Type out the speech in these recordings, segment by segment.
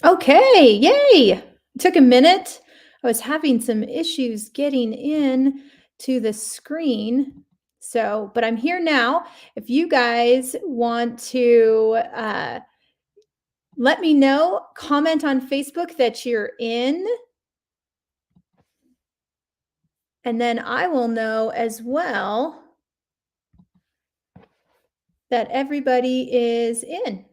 Okay, yay. Took a minute. I was having some issues getting in to the screen. So, but I'm here now. If you guys want to let me know, comment on Facebook that you're in, and then I will know as well that everybody is in.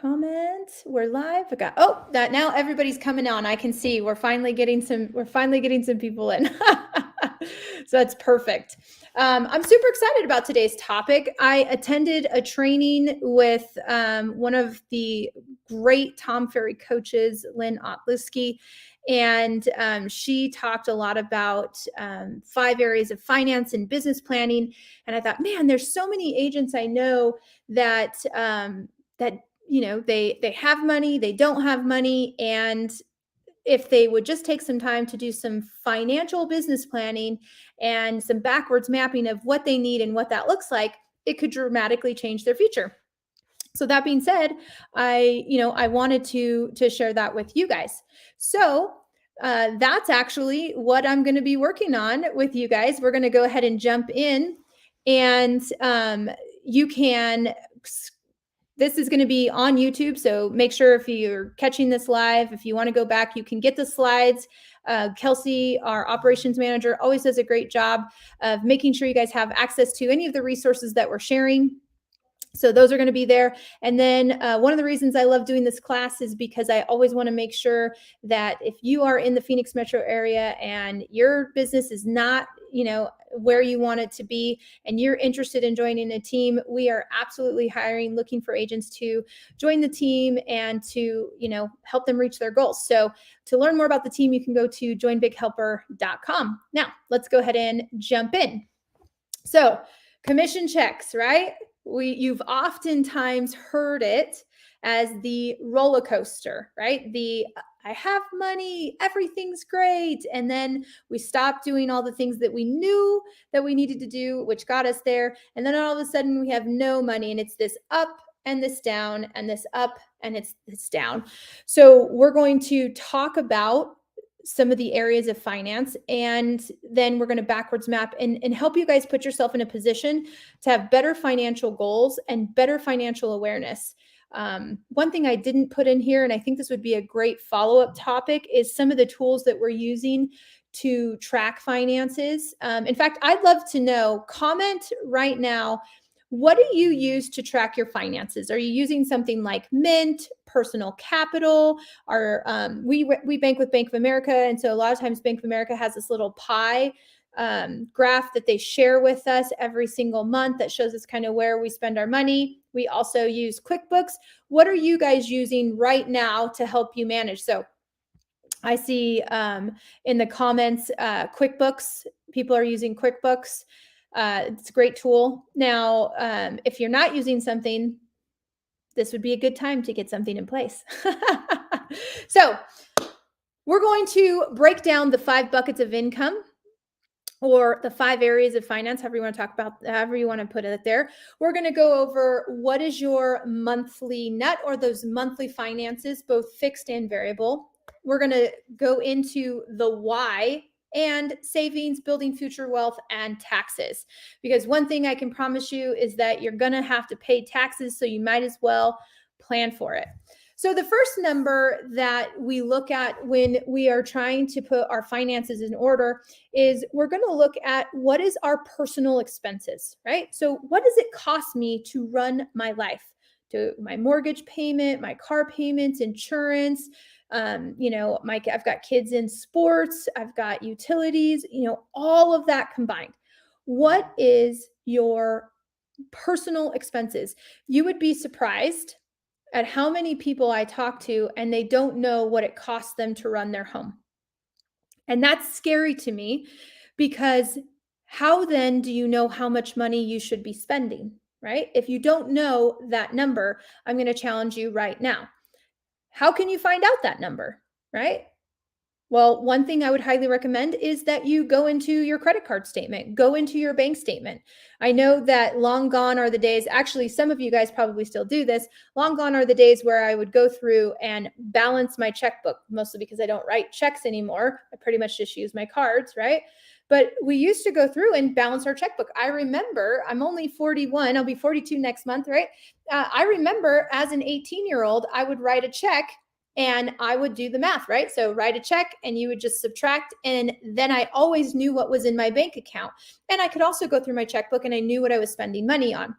Comment. We're live. I got that now everybody's coming on. I can see we're finally getting some people in. So that's perfect. I'm super excited about today's topic. I attended a training with one of the great Tom Ferry coaches, Lynn Otlisky, and she talked a lot about 5 areas of finance and business planning. And I thought, man, there's so many agents I know that that they have money, they don't have money, and if they would just take some time to do some financial business planning and some backwards mapping of what they need and what that looks like, it could dramatically change their future. So that being said, I wanted to share that with you guys. So that's actually what I'm going to be working on with you guys. We're going to go ahead and jump in, and you can this is going to be on YouTube. So make sure if you're catching this live, if you want to go back, you can get the slides. Kelsey, our operations manager, always does a great job of making sure you guys have access to any of the resources that we're sharing. So those are going to be there. And then one of the reasons I love doing this class is because I always want to make sure that if you are in the Phoenix metro area and your business is not, where you want it to be, and you're interested in joining a team, we are absolutely hiring, looking for agents to join the team and to, help them reach their goals. So to learn more about the team, you can go to joinbighelper.com. Now, let's go ahead and jump in. So commission checks, right? You've oftentimes heard it as the roller coaster, right? I have money, everything's great. And then we stop doing all the things that we knew that we needed to do, which got us there. And then all of a sudden we have no money, and it's this up and this down and this up and it's this down. So we're going to talk about some of the areas of finance, and then we're going to backwards map and help you guys put yourself in a position to have better financial goals and better financial awareness. One thing I didn't put in here, and I think this would be a great follow-up topic, is some of the tools that we're using to track finances. In fact, I'd love to know, comment right now, what do you use to track your finances? Are you using something like Mint, Personal Capital? We bank with Bank of America, and so a lot of times Bank of America has this little pie graph that they share with us every single month that shows us kind of where we spend our money. We also use QuickBooks. What are you guys using right now to help you manage? So I see in the comments, QuickBooks, people are using QuickBooks. It's a great tool. Now, if you're not using something, this would be a good time to get something in place. So we're going to break down the 5 buckets of income, or the 5 areas of finance, however you want to talk about, however you want to put it there. We're going to go over what is your monthly net, or those monthly finances, both fixed and variable. We're going to go into the why, and savings, building future wealth, and taxes. Because one thing I can promise you is that you're going to have to pay taxes, so you might as well plan for it. So the first number that we look at when we are trying to put our finances in order is we're going to look at what is our personal expenses, right? So what does it cost me to run my life? To my mortgage payment, my car payments, insurance, I've got kids in sports, I've got utilities, all of that combined. What is your personal expenses? You would be surprised at how many people I talk to and they don't know what it costs them to run their home. And that's scary to me, because how then do you know how much money you should be spending, right? If you don't know that number, I'm going to challenge you right now. How can you find out that number, right? Well, one thing I would highly recommend is that you go into your credit card statement, go into your bank statement. I know that long gone are the days, actually, some of you guys probably still do this. Long gone are the days where I would go through and balance my checkbook, mostly because I don't write checks anymore. I pretty much just use my cards, right? But we used to go through and balance our checkbook. I remember, I'm only 41, I'll be 42 next month, right? I remember as an 18-year-old, I would write a check and I would do the math, right? So write a check and you would just subtract. And then I always knew what was in my bank account. And I could also go through my checkbook and I knew what I was spending money on.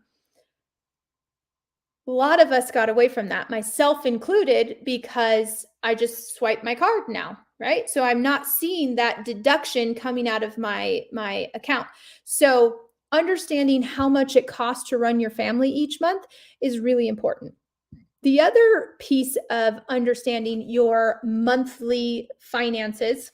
A lot of us got away from that, myself included, because I just swipe my card now, right? So I'm not seeing that deduction coming out of my account. So understanding how much it costs to run your family each month is really important. The other piece of understanding your monthly finances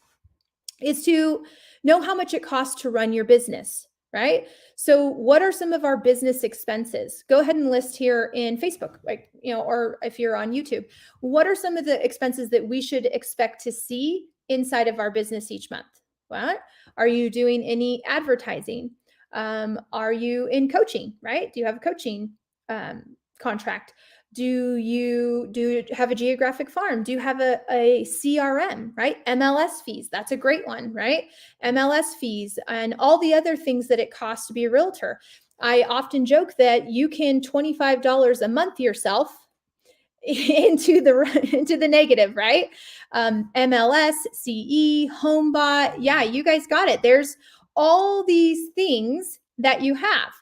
is to know how much it costs to run your business, right? So what are some of our business expenses? Go ahead and list here in Facebook, like, or if you're on YouTube, what are some of the expenses that we should expect to see inside of our business each month? What are you doing? Any advertising? Are you in coaching, right? Do you have a coaching contract? Do you have a geographic farm? Do you have a CRM, right? MLS fees, that's a great one, right? MLS fees and all the other things that it costs to be a realtor. I often joke that you can $25 a month yourself into the negative, right? MLS, CE, HomeBot, yeah, you guys got it. There's all these things that you have.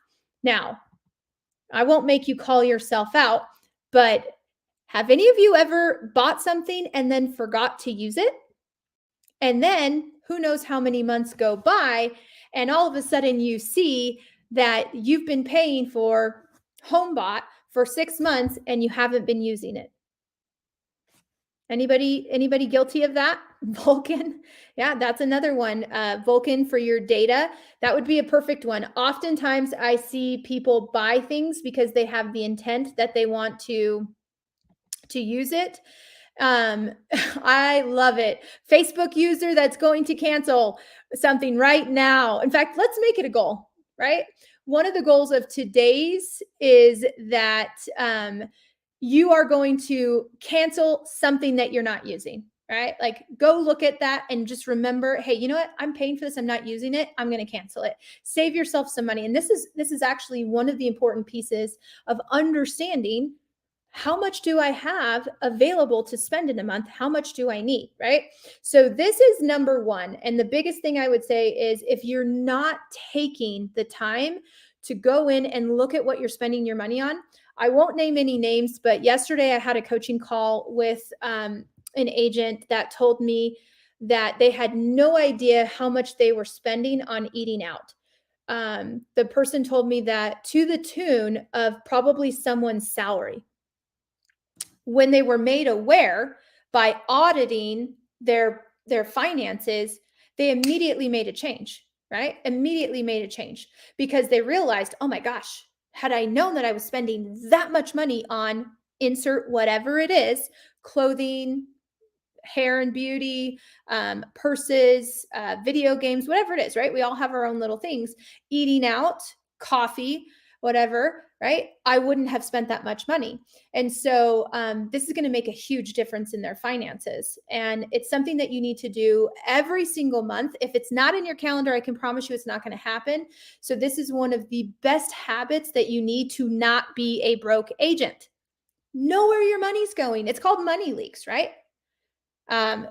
Now, I won't make you call yourself out, but have any of you ever bought something and then forgot to use it? And then who knows how many months go by, and all of a sudden you see that you've been paying for HomeBot for 6 months and you haven't been using it. Anybody guilty of that? Vulcan? Yeah, that's another one. Vulcan for your data. That would be a perfect one. Oftentimes I see people buy things because they have the intent that they want to use it. I love it. Facebook user that's going to cancel something right now. In fact, let's make it a goal, right? One of the goals of today's is that you are going to cancel something that you're not using, right? Like go look at that and just remember, hey, you know what? I'm paying for this. I'm not using it. I'm going to cancel it. Save yourself some money. And this is actually one of the important pieces of understanding how much do I have available to spend in a month? How much do I need, right? So this is number one. And the biggest thing I would say is if you're not taking the time to go in and look at what you're spending your money on, I won't name any names, but yesterday I had a coaching call with an agent that told me that they had no idea how much they were spending on eating out. The person told me that to the tune of probably someone's salary. When they were made aware by auditing their finances, they immediately made a change, right? Immediately made a change because they realized, oh my gosh, had I known that I was spending that much money on insert whatever it is, clothing, hair and beauty, purses, video games, whatever it is, right? We all have our own little things, eating out, coffee, whatever, right? I wouldn't have spent that much money. And so this is going to make a huge difference in their finances. And it's something that you need to do every single month. If it's not in your calendar, I can promise you it's not going to happen. So this is one of the best habits that you need to not be a broke agent. Know where your money's going. It's called money leaks, right?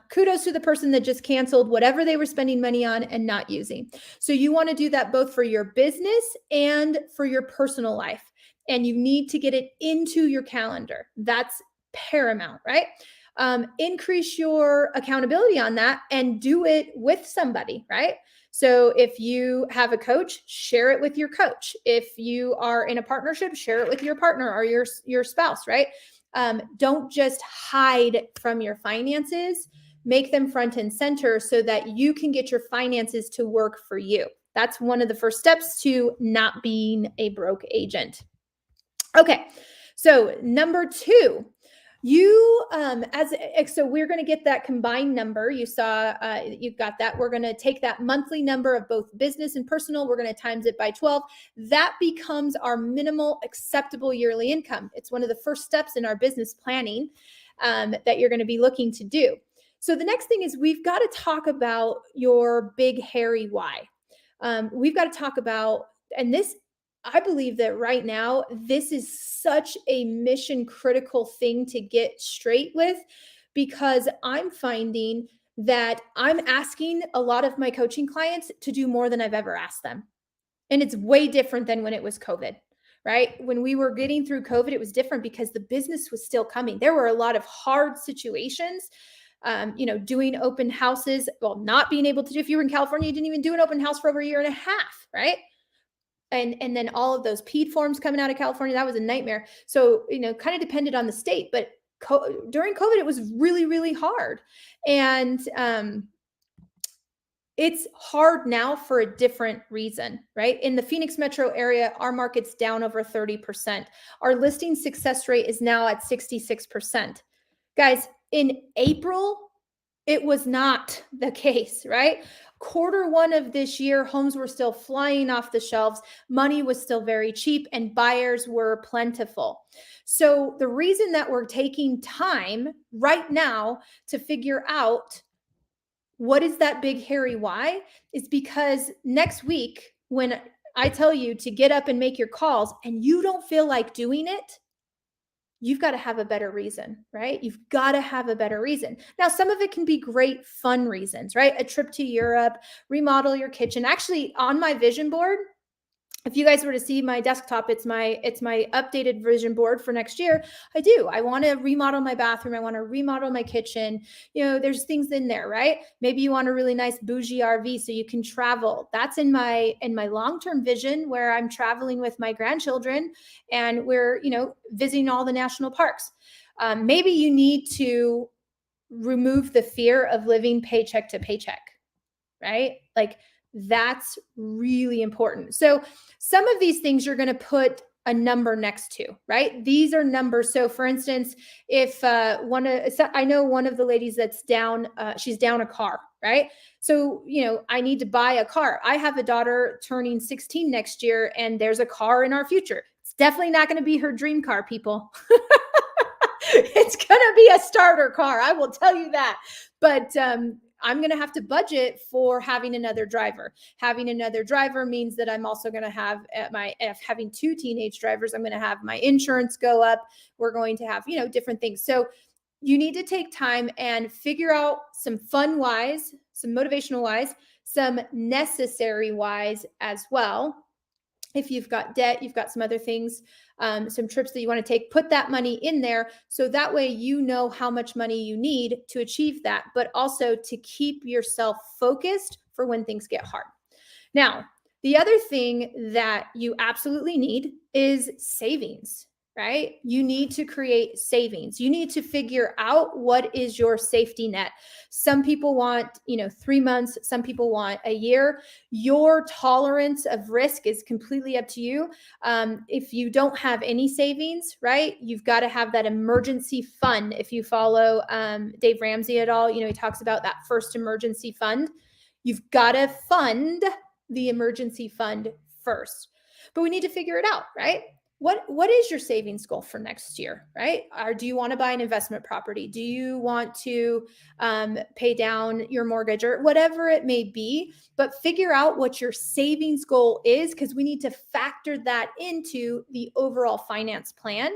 Kudos to the person that just canceled whatever they were spending money on and not using. So you want to do that both for your business and for your personal life. And you need to get it into your calendar. That's paramount, right? Increase your accountability on that and do it with somebody, right? So if you have a coach, share it with your coach. If you are in a partnership, share it with your partner or your spouse, right? Don't just hide from your finances, make them front and center so that you can get your finances to work for you. That's one of the first steps to not being a broke agent. Okay, so number two, You so we're going to get that combined number. You saw you've got that. We're going to take that monthly number of both business and personal. We're going to times it by 12. That becomes our minimal acceptable yearly income. It's one of the first steps in our business planning that you're going to be looking to do. So the next thing is we've got to talk about your big hairy why. We've got to talk about, and this, I believe that right now, this is such a mission critical thing to get straight with, because I'm finding that I'm asking a lot of my coaching clients to do more than I've ever asked them. And it's way different than when it was COVID, right? When we were getting through COVID, it was different because the business was still coming. There were a lot of hard situations. Doing open houses, well, not being able to do, if you were in California, you didn't even do an open house for over a year and a half, right? And then all of those PED forms coming out of California, that was a nightmare. So, kind of depended on the state, but during COVID, it was really, really hard. And it's hard now for a different reason, right? In the Phoenix metro area, our market's down over 30%. Our listing success rate is now at 66%. Guys, in April, it was not the case, right? Q1 of this year, homes were still flying off the shelves. Money was still very cheap and buyers were plentiful. So the reason that we're taking time right now to figure out what is that big hairy why is because next week, when I tell you to get up and make your calls and you don't feel like doing it, you've got to have a better reason, right? You've got to have a better reason. Now, some of it can be great fun reasons, right? A trip to Europe, remodel your kitchen. Actually, on my vision board, if you guys were to see my desktop, it's my updated vision board for next year. I want to remodel my bathroom. I want to remodel my kitchen. There's things in there, right? Maybe you want a really nice bougie RV so you can travel. That's in my long-term vision, where I'm traveling with my grandchildren and we're, visiting all the national parks. Maybe you need to remove the fear of living paycheck to paycheck, right? Like, that's really important. So some of these things you're going to put a number next to, right? These are numbers. So for instance, if I know one of the ladies that's down, she's down a car, right? So, I need to buy a car. I have a daughter turning 16 next year, and there's a car in our future. It's definitely not going to be her dream car, people. It's going to be a starter car. I will tell you that. But, I'm going to have to budget for having another driver. Having another driver means that I'm also going to have having two teenage drivers, I'm going to have my insurance go up. We're going to have, different things. So you need to take time and figure out some fun whys, some motivational whys, some necessary whys as well. If you've got debt, you've got some other things, some trips that you want to take, put that money in there. So that way, you know how much money you need to achieve that, but also to keep yourself focused for when things get hard. Now, the other thing that you absolutely need is savings, right? You need to create savings. You need to figure out what is your safety net. Some people want, 3 months. Some people want a year. Your tolerance of risk is completely up to you. If you don't have any savings, right, you've got to have that emergency fund. If you follow Dave Ramsey at all, he talks about that first emergency fund. You've got to fund the emergency fund first. But we need to figure it out, right? What is your savings goal for next year, right? Or do you want to buy an investment property? Do you want to pay down your mortgage, or whatever it may be? But figure out what your savings goal is, because we need to factor that into the overall finance plan.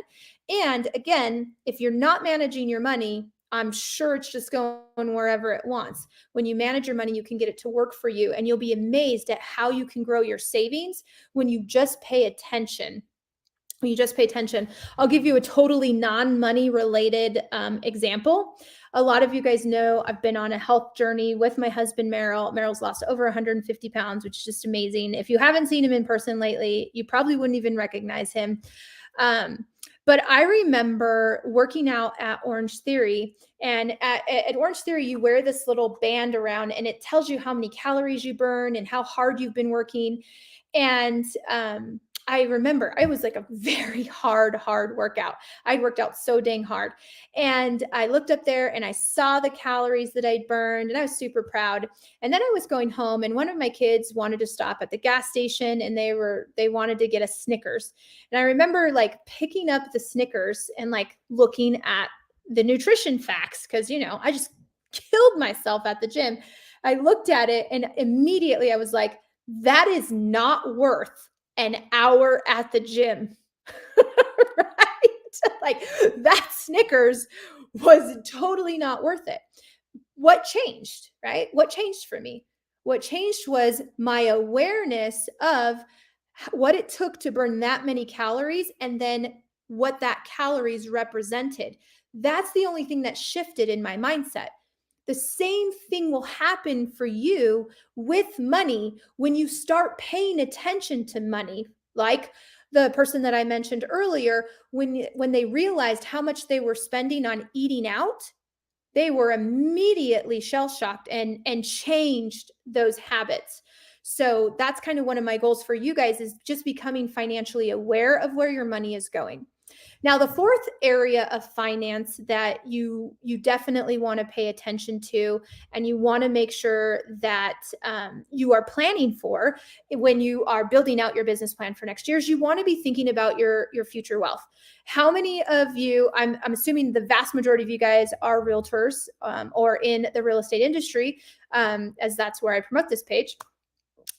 And again, if you're not managing your money, I'm sure it's just going wherever it wants. When you manage your money, you can get it to work for you, and you'll be amazed at how you can grow your savings when you just pay attention. I'll give you a totally non-money related example. A lot of you guys know I've been on a health journey with my husband, Merrill. Merrill's lost over 150 pounds, which is just amazing. If you haven't seen him in person lately, you probably wouldn't even recognize him. But I remember working out at Orange Theory, and at Orange Theory, you wear this little band around, and it tells you how many calories you burn and how hard you've been working. And I remember it was like a very hard workout. I'd worked out so dang hard. And I looked up there and I saw the calories that I'd burned and I was super proud. And then I was going home and one of my kids wanted to stop at the gas station and they wanted to get a Snickers. And I remember like picking up the Snickers and like looking at the nutrition facts because, I just killed myself at the gym. I looked at it and immediately I was like, that is not worth an hour at the gym. Right? Like that Snickers was totally not worth it. What changed, right? What changed for me? What changed was my awareness of what it took to burn that many calories and then what that calories represented. That's the only thing that shifted in my mindset. The same thing will happen for you with money when you start paying attention to money. Like the person that I mentioned earlier, when they realized how much they were spending on eating out, they were immediately shell-shocked and changed those habits. So that's kind of one of my goals for you guys is just becoming financially aware of where your money is going. Now, the fourth area of finance that you definitely want to pay attention to and you want to make sure that you are planning for when you are building out your business plan for next year is you want to be thinking about your future wealth. How many of you, I'm assuming the vast majority of you guys are realtors or in the real estate industry, as that's where I promote this page.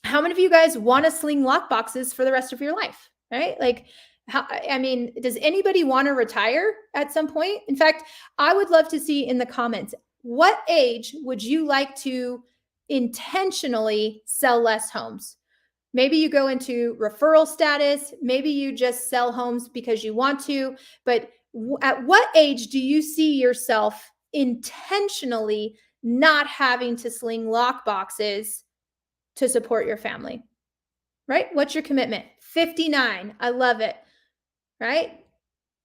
How many of you guys want to sling lock boxes for the rest of your life, right? Like, does anybody want to retire at some point? In fact, I would love to see in the comments, what age would you like to intentionally sell less homes? Maybe you go into referral status. Maybe you just sell homes because you want to. But at what age do you see yourself intentionally not having to sling lock boxes to support your family? Right? What's your commitment? 59. I love it. Right?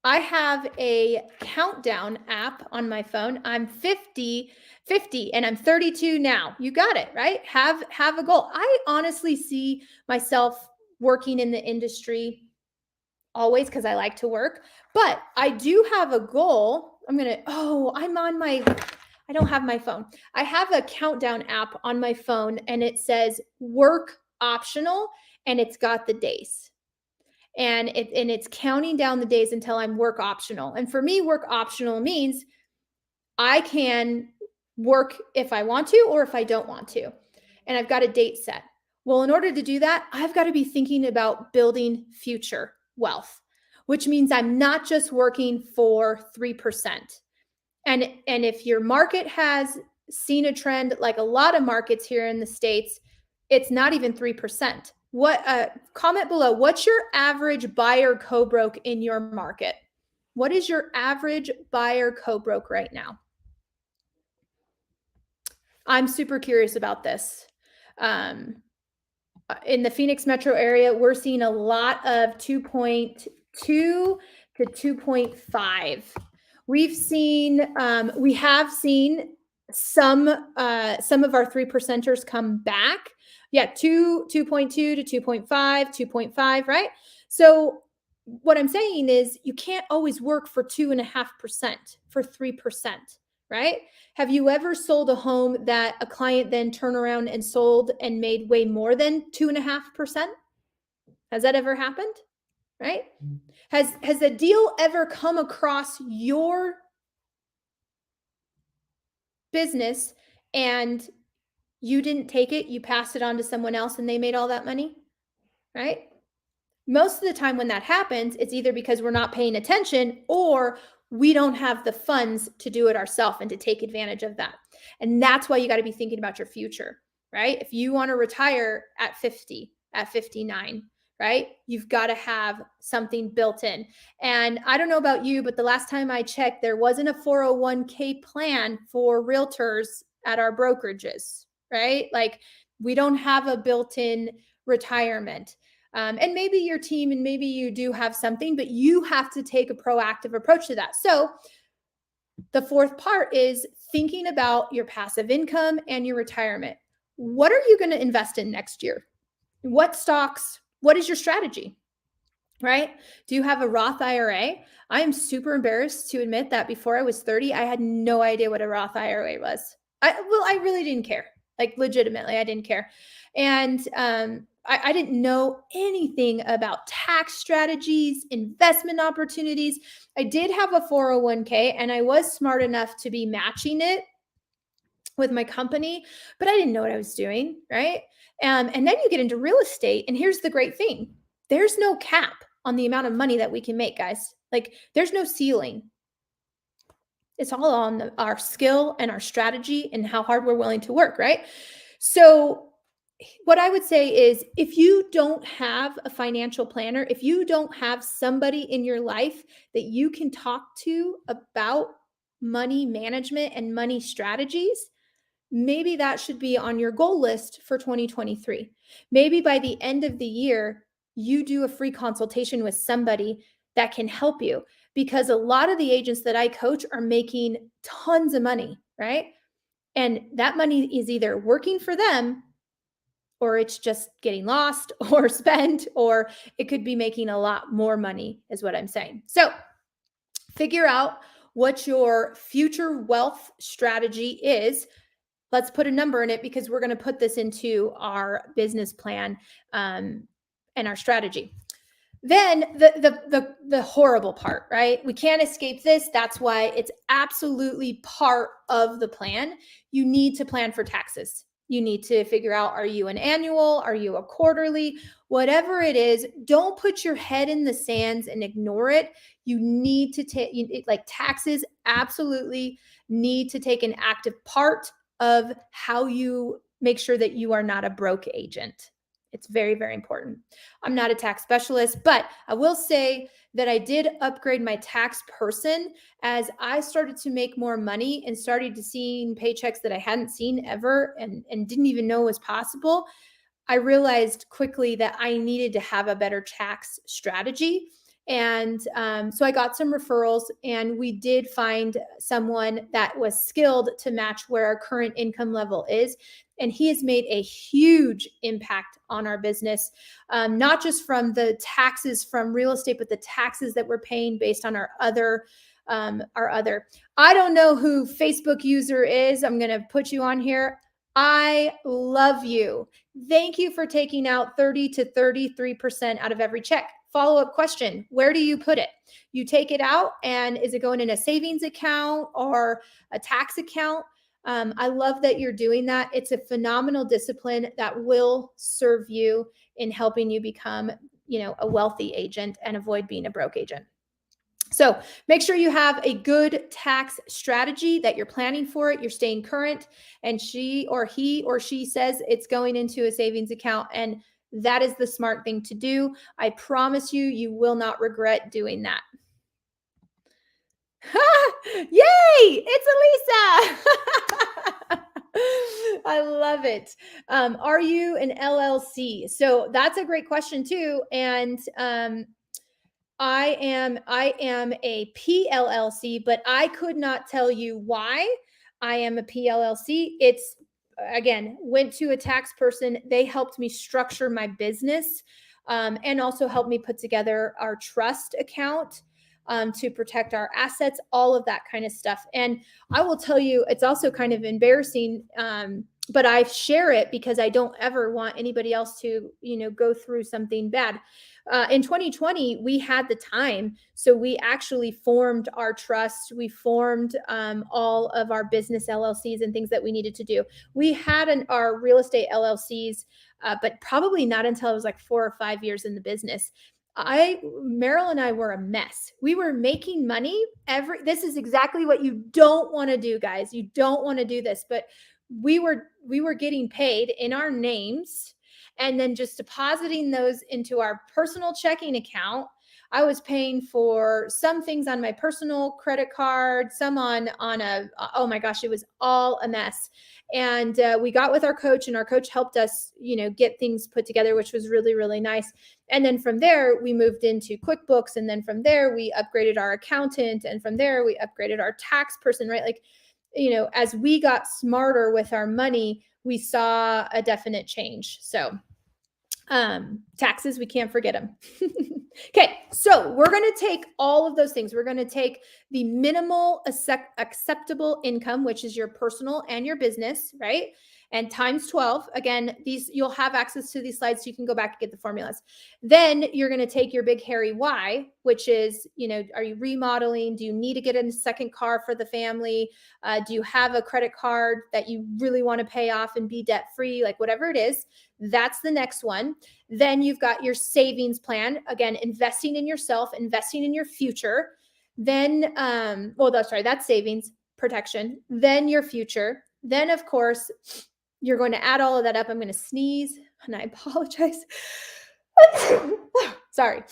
I have a countdown app on my phone. I'm 50 and I'm 32 now. You got it, right? Have a goal. I honestly see myself working in the industry always because I like to work, but I do have a goal. I don't have my phone. I have a countdown app on my phone and it says work optional and it's got the days. And it's counting down the days until I'm work optional. And for me, work optional means I can work if I want to or if I don't want to. And I've got a date set. Well, in order to do that, I've got to be thinking about building future wealth, which means I'm not just working for 3%. And if your market has seen a trend, like a lot of markets here in the States, it's not even 3%. Comment below, what's your average buyer co-broke in your market? What is your average buyer co-broke right now? I'm super curious about this. In the Phoenix metro area, we're seeing a lot of 2.2 to 2.5. We have seen some of our 3%ers come back. Yeah, 2.2 to 2.5, 2.5, right? So what I'm saying is you can't always work for 2.5%, for 3%, right? Have you ever sold a home that a client then turned around and sold and made way more than 2.5%? Has that ever happened? Right? Has a deal ever come across your business and you didn't take it, you passed it on to someone else and they made all that money? Right? Most of the time when that happens, it's either because we're not paying attention or we don't have the funds to do it ourselves and to take advantage of that. And that's why you got to be thinking about your future, right? If you want to retire at 50, at 59, right? You've got to have something built in. And I don't know about you, but the last time I checked, there wasn't a 401k plan for realtors at our brokerages, right? Like we don't have a built-in retirement. And maybe your team and maybe you do have something, but you have to take a proactive approach to that. So the fourth part is thinking about your passive income and your retirement. What are you going to invest in next year? What stocks? What is your strategy? right? Do you have a Roth IRA? I am super embarrassed to admit that before I was 30, I had no idea what a Roth IRA was. I really didn't care. Like legitimately, I didn't care. And I didn't know anything about tax strategies, investment opportunities. I did have a 401k and I was smart enough to be matching it with my company, but I didn't know what I was doing, right? And then you get into real estate, and here's the great thing: there's no cap on the amount of money that we can make, guys. Like, there's no ceiling. It's all on our skill and our strategy and how hard we're willing to work, right? So, what I would say is if you don't have a financial planner, if you don't have somebody in your life that you can talk to about money management and money strategies, maybe that should be on your goal list for 2023. Maybe by the end of the year, you do a free consultation with somebody that can help you, because a lot of the agents that I coach are making tons of money, right? And that money is either working for them or it's just getting lost or spent, or it could be making a lot more money, is what I'm saying. So figure out what your future wealth strategy is. Let's put a number in it, because we're going to put this into our business plan and our strategy. Then the horrible part, right? We can't escape this. That's why it's absolutely part of the plan. You need to plan for taxes. You need to figure out, are you an annual? Are you a quarterly? Whatever it is, don't put your head in the sands and ignore it. You need to take, like, taxes absolutely need to take an active part of how you make sure that you are not a broke agent. It's very, very important. I'm not a tax specialist, but I will say that I did upgrade my tax person as I started to make more money and started to see paychecks that I hadn't seen ever and didn't even know was possible. I realized quickly that I needed to have a better tax strategy. And so I got some referrals, and we did find someone that was skilled to match where our current income level is. And he has made a huge impact on our business, not just from the taxes from real estate, but the taxes that we're paying based on our other. I don't know who Facebook user is. I'm going to put you on here. I love you. Thank you for taking out 30 to 33% out of every check. Follow-up question: where do you put it? You take it out, and is it going in a savings account or a tax account? I love that you're doing that. It's a phenomenal discipline that will serve you in helping you become, a wealthy agent and avoid being a broke agent. So make sure you have a good tax strategy, that you're planning for it, you're staying current, and he or she says it's going into a savings account, and that is the smart thing to do. I promise you, you will not regret doing that. Yay! It's Elisa. I love it. Are you an LLC? So that's a great question too. And I am a PLLC, but I could not tell you why I am a PLLC. It's, again, went to a tax person. They helped me structure my business, and also helped me put together our trust account to protect our assets, all of that kind of stuff. And I will tell you, it's also kind of embarrassing. But I share it because I don't ever want anybody else to, go through something bad. In 2020, we had the time. So we actually formed our trust. We formed all of our business LLCs and things that we needed to do. We had our real estate LLCs, but probably not until I was like 4 or 5 years in the business. Meryl and I were a mess. We were making money this is exactly what you don't want to do, guys. You don't want to do this, but we were getting paid in our names and then just depositing those into our personal checking account. I was paying for some things on my personal credit card, some on oh my gosh, it was all a mess. And we got with our coach, and our coach helped us, get things put together, which was really, really nice. And then from there, we moved into QuickBooks. And then from there, we upgraded our accountant. And from there, we upgraded our tax person, right? Like, as we got smarter with our money, we saw a definite change. So Taxes, we can't forget them. Okay, so we're going to take all of those things. We're going to take the minimal acceptable income, which is your personal and your business, right? And times 12. Again, these, you'll have access to these slides so you can go back and get the formulas. Then you're going to take your big hairy why, which is, are you remodeling? Do you need to get a second car for the family? Do you have a credit card that you really want to pay off and be debt free? Like whatever it is, that's the next one. Then you've got your savings plan. Again, investing in yourself, investing in your future. Then, that's savings protection. Then your future. Then, of course, you're going to add all of that up. I'm going to sneeze and I apologize. Sorry.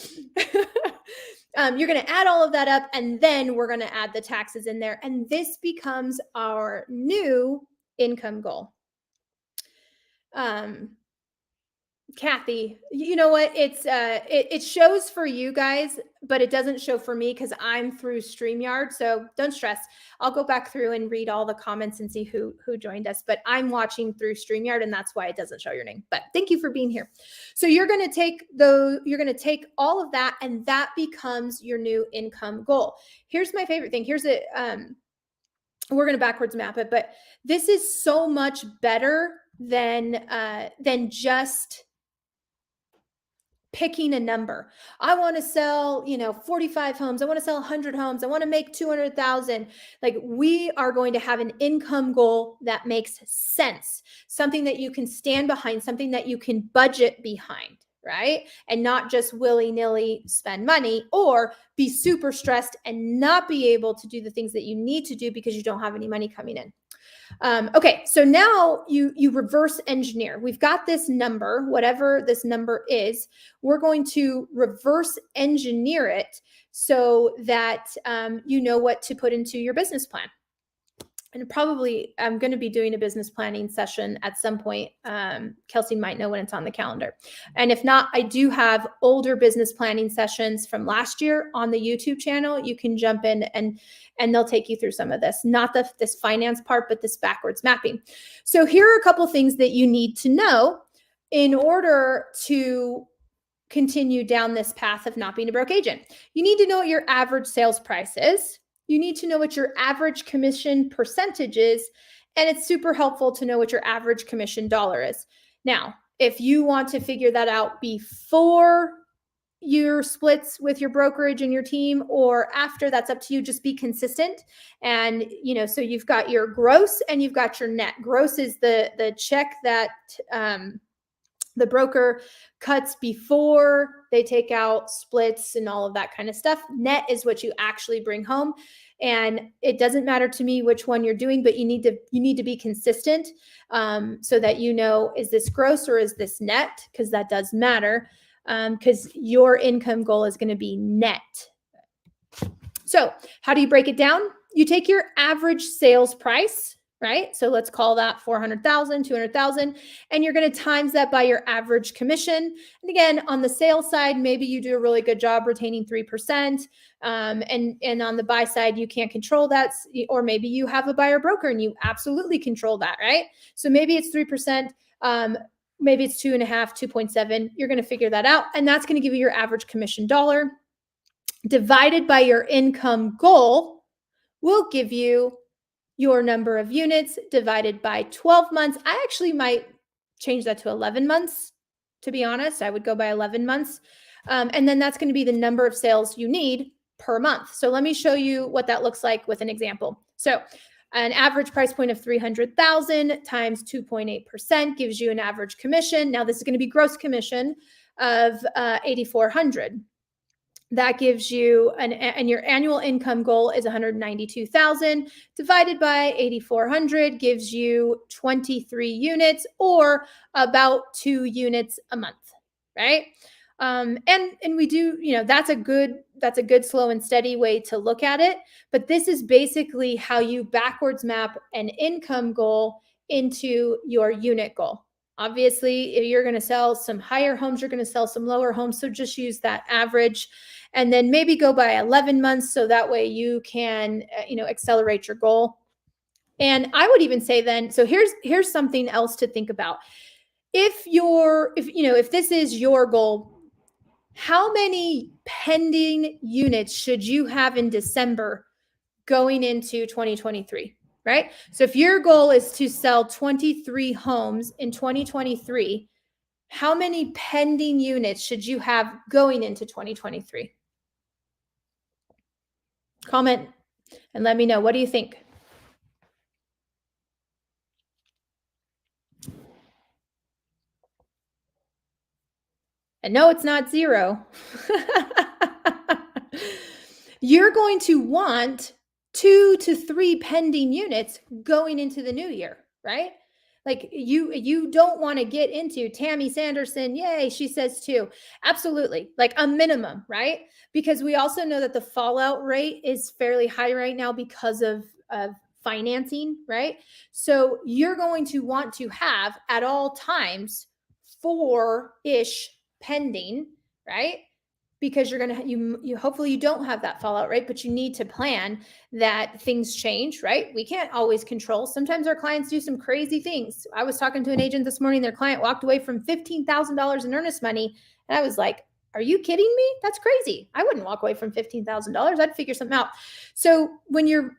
You're going to add all of that up and then we're going to add the taxes in there. And this becomes our new income goal. Kathy, you know what? It shows for you guys, but it doesn't show for me because I'm through StreamYard. So don't stress. I'll go back through and read all the comments and see who joined us. But I'm watching through StreamYard, and that's why it doesn't show your name. But thank you for being here. So you're going to take all of that, and that becomes your new income goal. Here's my favorite thing. Here's it. We're going to backwards map it, but this is so much better than just picking a number. I want to sell, 45 homes. I want to sell 100 homes. I want to make 200,000. Like, we are going to have an income goal that makes sense, something that you can stand behind, something that you can budget behind, right? And not just willy-nilly spend money or be super stressed and not be able to do the things that you need to do because you don't have any money coming in. Okay, so now you reverse engineer. We've got this number, whatever this number is, we're going to reverse engineer it so that you know what to put into your business plan. And probably I'm going to be doing a business planning session at some point. Kelsey might know when it's on the calendar. And if not, I do have older business planning sessions from last year on the YouTube channel. You can jump in and they'll take you through some of this, not this finance part, but this backwards mapping. So here are a couple things that you need to know in order to continue down this path of not being a broke agent. You need to know what your average sales price is. You need to know what your average commission percentage is, and it's super helpful to know what your average commission dollar is. Now, if you want to figure that out before your splits with your brokerage and your team or after, that's up to you. Just be consistent. And, so you've got your gross and you've got your net. Gross is the check that the broker cuts before they take out splits and all of that kind of stuff. Net is what you actually bring home. And it doesn't matter to me which one you're doing, but you need to be consistent so that is this gross or is this net? Because that does matter, because your income goal is going to be net. So how do you break it down? You take your average sales price, right? So let's call that 400,000, 200,000, and you're going to times that by your average commission. And again, on the sales side, maybe you do a really good job retaining 3%. And on the buy side, you can't control that. Or maybe you have a buyer broker and you absolutely control that, right? So maybe it's 3%. Maybe it's 2.5, 2.7. You're going to figure that out. And that's going to give you your average commission dollar divided by your income goal will give you your number of units divided by 12 months. I actually might change that to 11 months. To be honest, I would go by 11 months. And then that's going to be the number of sales you need per month. So let me show you what that looks like with an example. So an average price point of 300,000 times 2.8% gives you an average commission. Now this is going to be gross commission of 8,400. That gives you and your annual income goal is 192,000 divided by 8,400 gives you 23 units or about 2 units a month, right? And we do, that's a good slow and steady way to look at it. But this is basically how you backwards map an income goal into your unit goal. Obviously, if you're going to sell some higher homes, you're going to sell some lower homes. So just use that average and then maybe go by 11 months. So that way you can, accelerate your goal. And I would even say then, so here's something else to think about. if this is your goal, how many pending units should you have in December going into 2023, right? So if your goal is to sell 23 homes in 2023, how many pending units should you have going into 2023? Comment and let me know. What do you think? And no, it's not zero. You're going to want 2 to 3 pending units going into the new year, right? Like you don't want to get into Tammy Sanderson, yay, she says 2. Absolutely. Like a minimum, right? Because we also know that the fallout rate is fairly high right now because of financing, right? So you're going to want to have at all times 4-ish pending, right? Because you're going to you hopefully you don't have that fallout rate, but you need to plan that things change, right? We can't always control. Sometimes our clients do some crazy things. I was talking to an agent this morning, their client walked away from $15,000 in earnest money, and I was like, are you kidding me? That's crazy. I wouldn't walk away from $15,000. I'd figure something out. So when you're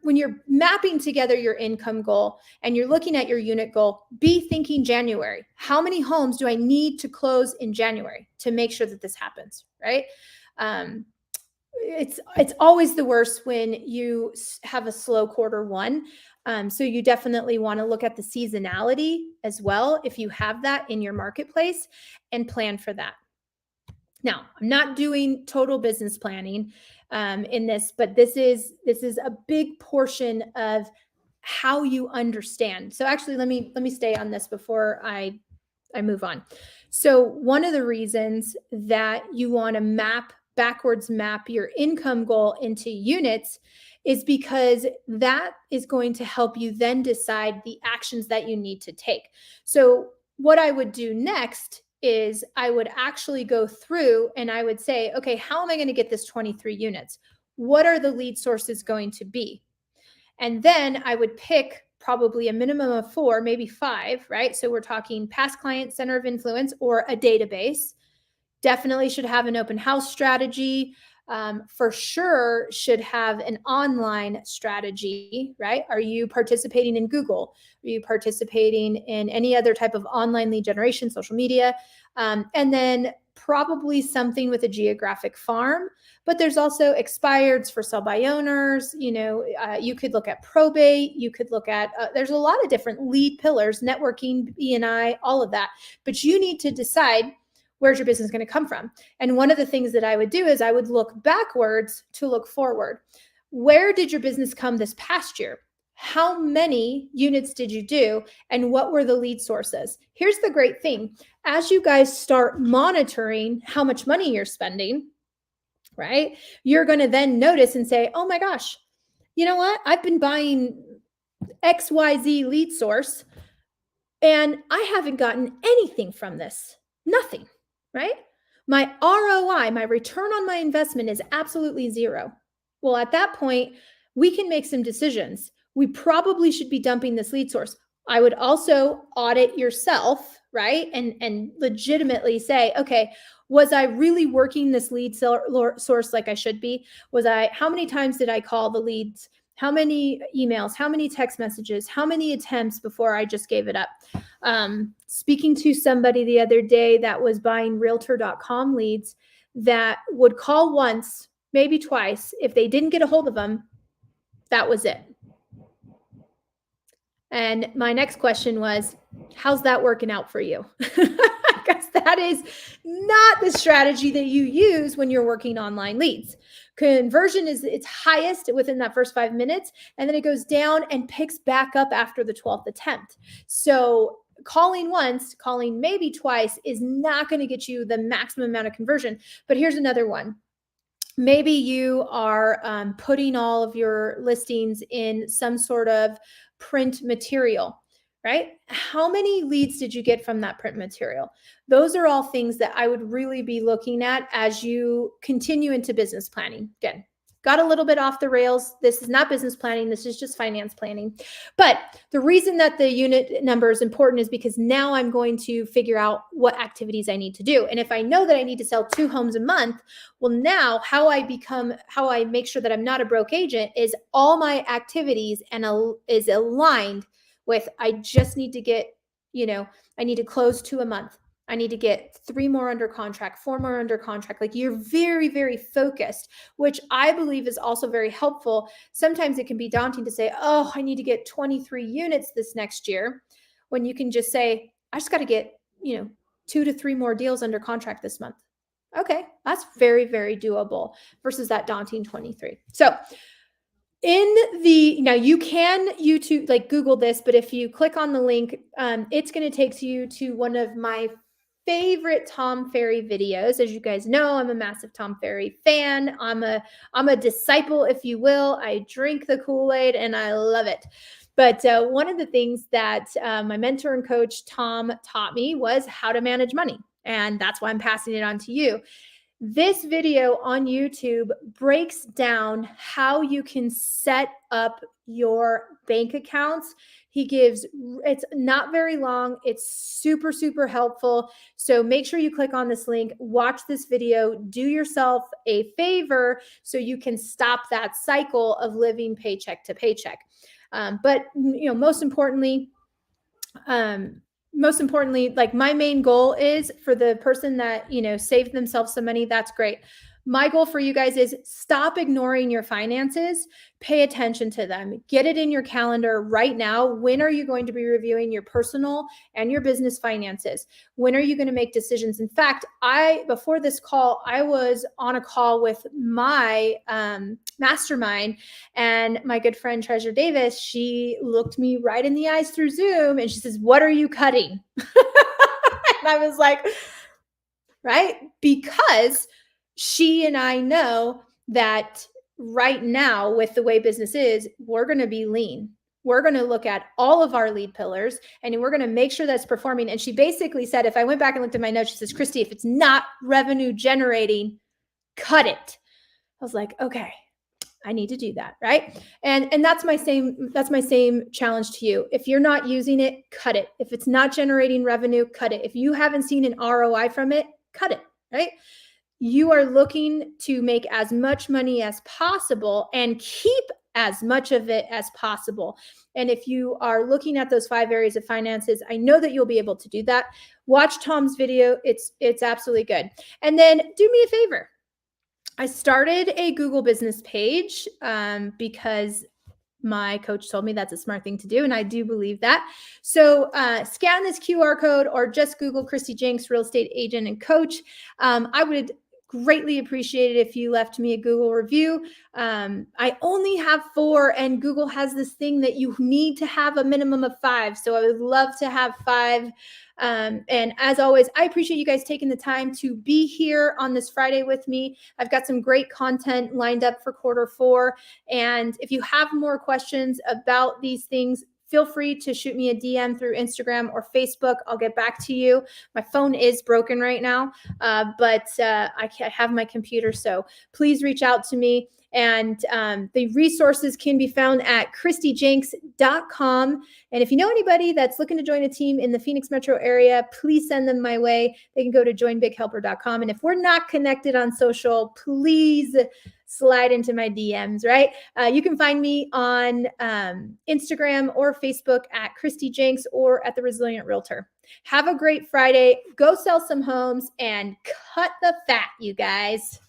mapping together your income goal and you're looking at your unit goal, be thinking January. How many homes do I need to close in January to make sure that this happens, right? It's always the worst when you have a slow quarter one. So you definitely want to look at the seasonality as well if you have that in your marketplace and plan for that. Now, I'm not doing total business planning in this, but this is a big portion of how you understand. So actually, let me stay on this before I move on. So one of the reasons that you want to backwards map your income goal into units is because that is going to help you then decide the actions that you need to take. So what I would do next is I would actually go through and I would say, okay, how am I going to get this 23 units? What are the lead sources going to be? And then I would pick probably a minimum of 4, maybe 5, right? So we're talking past client center of influence or a database. Definitely should have an open house strategy. For sure should have an online strategy, right? Are you participating in Google? Are you participating in any other type of online lead generation, social media? And then probably something with a geographic farm, but there's also expireds for sell by owners. You could look at probate. You could look at, there's a lot of different lead pillars, networking, E&I, all of that, but you need to decide where's your business going to come from. And one of the things that I would do is I would look backwards to look forward. Where did your business come this past year? How many units did you do? And what were the lead sources? Here's the great thing. As you guys start monitoring how much money you're spending, right? You're going to then notice and say, oh my gosh, you know what? I've been buying XYZ lead source and I haven't gotten anything from this. Nothing, right? My ROI, my return on my investment is absolutely 0. Well, at that point, we can make some decisions. We probably should be dumping this lead source. I would also audit yourself, right? And legitimately say, okay, was I really working this lead source like I should be? How many times did I call the leads? How many emails? How many text messages? How many attempts before I just gave it up? Speaking to somebody the other day that was buying realtor.com leads that would call once, maybe twice. If they didn't get a hold of them, that was it. And my next question was, how's that working out for you? Because that is not the strategy that you use when you're working online leads. Conversion is its highest within that first 5 minutes, and then it goes down and picks back up after the 12th attempt. So calling once, calling maybe twice is not going to get you the maximum amount of conversion. But here's another one. Maybe you are putting all of your listings in some sort of print material, right? How many leads did you get from that print material? Those are all things that I would really be looking at as you continue into business planning. Again, got a little bit off the rails. This is not business planning. This is just finance planning. But the reason that the unit number is important is because now I'm going to figure out what activities I need to do. And if I know that I need to sell 2 homes a month, well, now how I make sure that I'm not a broke agent is all my activities is aligned with, I just need to get, I need to close 2 a month. I need to get 3 more under contract, 4 more under contract. Like, you're very, very focused, which I believe is also very helpful. Sometimes it can be daunting to say, oh, I need to get 23 units this next year, when you can just say, I just got to get, 2 to 3 more deals under contract this month. Okay, that's very, very doable versus that daunting 23. So now you can YouTube, like Google this, but if you click on the link, it's going to take you to one of my favorite Tom Ferry videos. As you guys know, I'm a massive Tom Ferry fan. I'm a disciple, if you will. I drink the Kool-Aid and I love it. But one of the things that my mentor and coach Tom taught me was how to manage money. And that's why I'm passing it on to you. This video on YouTube breaks down how you can set up your bank accounts. It's not very long. It's super, super helpful. So make sure you click on this link, watch this video, do yourself a favor so you can stop that cycle of living paycheck to paycheck. But most importantly, like, my main goal is for the person that, saved themselves some money. That's great. My goal for you guys is stop ignoring your finances, pay attention to them, get it in your calendar right now. When are you going to be reviewing your personal and your business finances? When are you going to make decisions? In fact, before this call, I was on a call with my mastermind, and my good friend Treasure Davis, she looked me right in the eyes through Zoom and she says, what are you cutting? And I was like, right? Because she and I know that right now, with the way business is, we're going to be lean. We're going to look at all of our lead pillars and we're going to make sure that's performing. And she basically said, if I went back and looked at my notes, she says, Christy, if it's not revenue generating, cut it. I was like, okay, I need to do that. Right. And that's my same challenge to you. If you're not using it, cut it. If it's not generating revenue, cut it. If you haven't seen an ROI from it, cut it. Right. You are looking to make as much money as possible and keep as much of it as possible. And if you are looking at those 5 areas of finances, I know that you'll be able to do that. Watch Tom's video. It's absolutely good. And then do me a favor. I started a Google business page because my coach told me that's a smart thing to do, and I do believe that. So scan this QR code or just Google Christy Jenks, real estate agent and coach. I would greatly appreciate it if you left me a Google review. I only have 4, and Google has this thing that you need to have a minimum of 5. So I would love to have 5. And as always, I appreciate you guys taking the time to be here on this Friday with me. I've got some great content lined up for quarter 4. And if you have more questions about these things, feel free to shoot me a DM through Instagram or Facebook. I'll get back to you. My phone is broken right now, but I have my computer, so please reach out to me. And the resources can be found at christyjenks.com. And if you know anybody that's looking to join a team in the Phoenix metro area, please send them my way. They can go to joinbighelper.com. And if we're not connected on social, please slide into my DMs, right? You can find me on Instagram or Facebook at Christy Jenks or at The Resilient Realtor. Have a great Friday. Go sell some homes and cut the fat, you guys.